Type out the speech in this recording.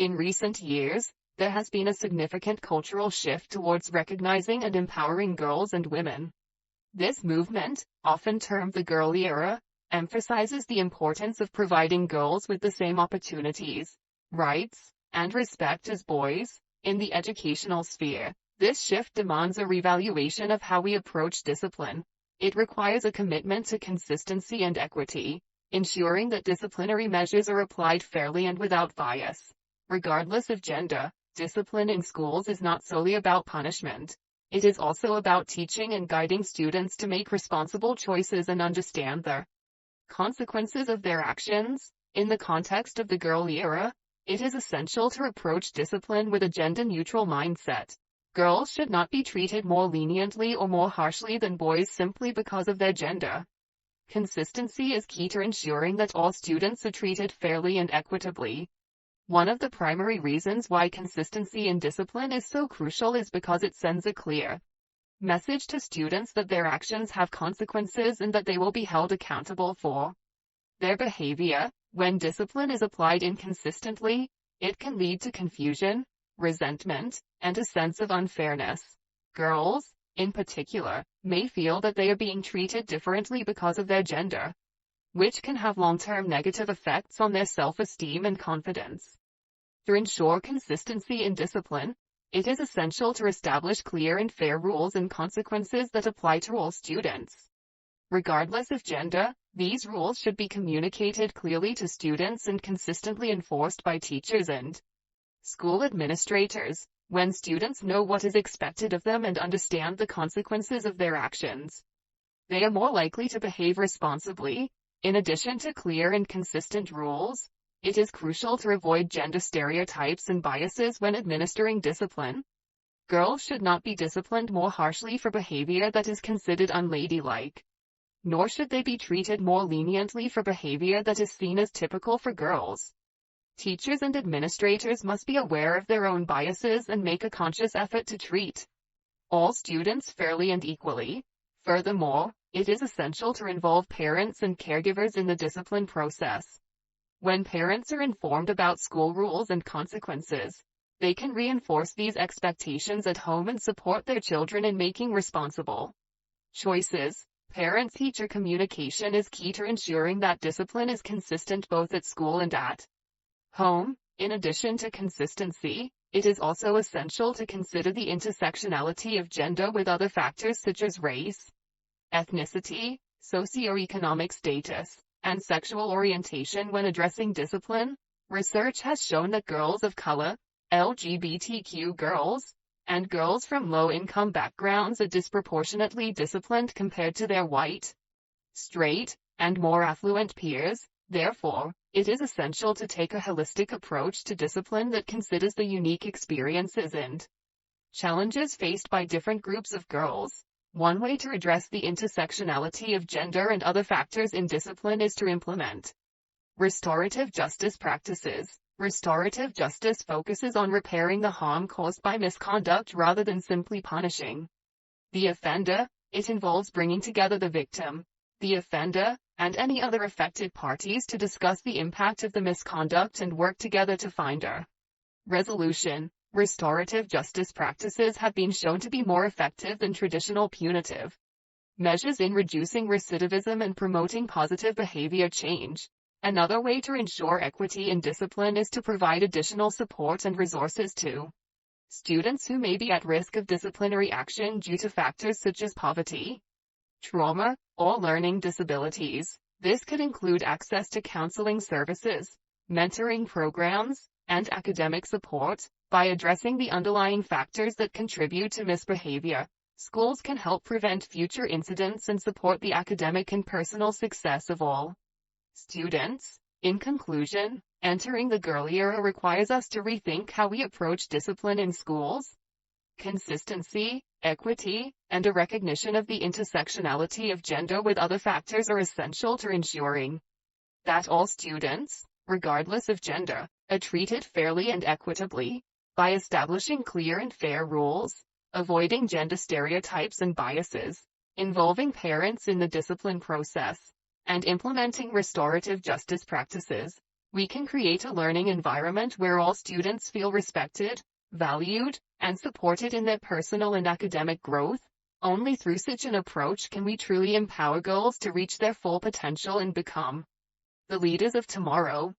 In recent years, there has been a significant cultural shift towards recognizing and empowering girls and women. This movement, often termed the girly era, emphasizes the importance of providing girls with the same opportunities, rights, and respect as boys. In the educational sphere, this shift demands a revaluation of how we approach discipline. It requires a commitment to consistency and equity, ensuring that disciplinary measures are applied fairly and without bias. Regardless of gender, discipline in schools is not solely about punishment. It is also about teaching and guiding students to make responsible choices and understand the consequences of their actions. In the context of the girly era, it is essential to approach discipline with a gender-neutral mindset. Girls should not be treated more leniently or more harshly than boys simply because of their gender. Consistency is key to ensuring that all students are treated fairly and equitably. One of the primary reasons why consistency in discipline is so crucial is because it sends a clear message to students that their actions have consequences and that they will be held accountable for their behavior. When discipline is applied inconsistently, it can lead to confusion, resentment, and a sense of unfairness. Girls, in particular, may feel that they are being treated differently because of their gender, which can have long-term negative effects on their self-esteem and confidence. To ensure consistency in discipline, it is essential to establish clear and fair rules and consequences that apply to all students. Regardless of gender, these rules should be communicated clearly to students and consistently enforced by teachers and school administrators. When students know what is expected of them and understand the consequences of their actions, they are more likely to behave responsibly. In addition to clear and consistent rules, it is crucial to avoid gender stereotypes and biases when administering discipline. Girls should not be disciplined more harshly for behavior that is considered unladylike, nor should they be treated more leniently for behavior that is seen as typical for girls. Teachers and administrators must be aware of their own biases and make a conscious effort to treat all students fairly and equally. Furthermore, it is essential to involve parents and caregivers in the discipline process. When parents are informed about school rules and consequences, they can reinforce these expectations at home and support their children in making responsible choices. Parent-teacher communication is key to ensuring that discipline is consistent both at school and at home. In addition to consistency, it is also essential to consider the intersectionality of gender with other factors such as race, ethnicity, socioeconomic status, and sexual orientation when addressing discipline. Research has shown that girls of color, LGBTQ girls, and girls from low-income backgrounds are disproportionately disciplined compared to their white, straight, and more affluent peers. Therefore, it is essential to take a holistic approach to discipline that considers the unique experiences and challenges faced by different groups of girls. One way to address the intersectionality of gender and other factors in discipline is to implement restorative justice practices. Restorative justice focuses on repairing the harm caused by misconduct rather than simply punishing the offender. It involves bringing together the victim, the offender, and any other affected parties to discuss the impact of the misconduct and work together to find a resolution. Restorative justice practices have been shown to be more effective than traditional punitive measures in reducing recidivism and promoting positive behavior change. Another way to ensure equity in discipline is to provide additional support and resources to students who may be at risk of disciplinary action due to factors such as poverty, trauma, or learning disabilities. This could include access to counseling services, mentoring programs, and academic support. By addressing the underlying factors that contribute to misbehavior, schools can help prevent future incidents and support the academic and personal success of all students. In conclusion, entering the girly era requires us to rethink how we approach discipline in schools. Consistency, equity, and a recognition of the intersectionality of gender with other factors are essential to ensuring that all students, regardless of gender, are treated fairly and equitably. By establishing clear and fair rules, avoiding gender stereotypes and biases, involving parents in the discipline process, and implementing restorative justice practices, We can create a learning environment where all students feel respected, valued, and supported in their personal and academic growth. Only through such an approach can we truly empower girls to reach their full potential and become the leaders of tomorrow.